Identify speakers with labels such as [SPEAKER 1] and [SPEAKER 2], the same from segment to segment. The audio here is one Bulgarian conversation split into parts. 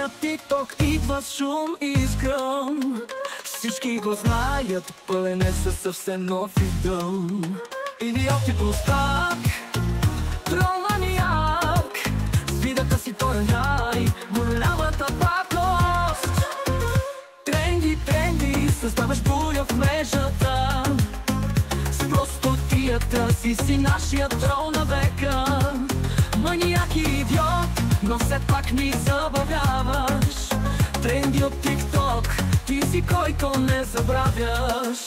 [SPEAKER 1] на TikTok идва шум и скръм. Всички го знаят, пълен е със съвсем нов идъл. Идиоти простак, тролманиак, с видата си той рай, голямата пакост. Тренди, създаваш буря в мрежата. С простотията си нашия трол на века. Маниак и идиот, но все пак ни забавляваш. Тренди от TikTok, ти си който не забравяш.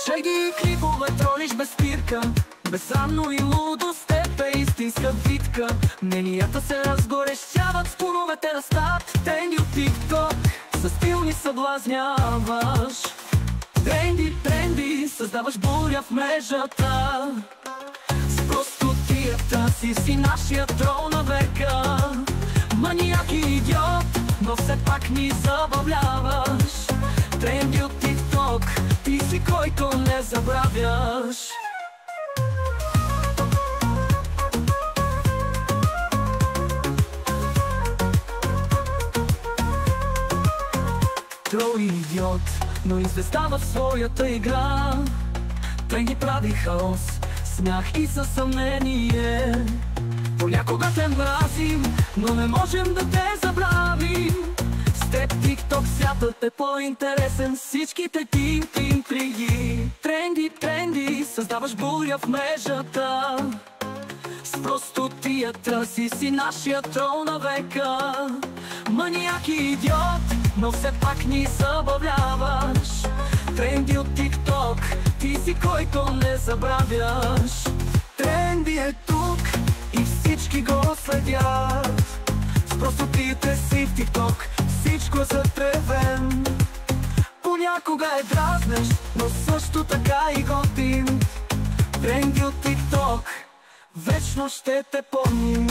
[SPEAKER 1] Шеги и клипове тролиш без спирка, безсрамно и лудо с теб е истинска битка. Мненията се разгорещяват, споровете растат. Тренди от TikTok, със стил ни съблазняваш. Тренди, създаваш буря в мрежата. С простотията си нашия трол на века. Маниак и идиот, но все пак ни забавляваш. Тренди от TikTok, ти си който не забравяш. Трол и идиот, но и звезда в своята игра. Тренди прави хаос, смях и със съмнение. Понякога те мразим, но не можем да те забравим. С теб TikTok святът е по-интересен, всичките ти интриги. Тренди, създаваш буря в мрежата. С простотията си нашия трол на века. Маниак и идиот, но все пак ни забавляваш. Тренди от TikTok, ти си който не забравяш. Тренди е тук и всички го следят. С простотите си в TikTok всичко е затревен. Понякога е дразнещ, но също така и готин. Тренди от TikTok, вечно ще те помним.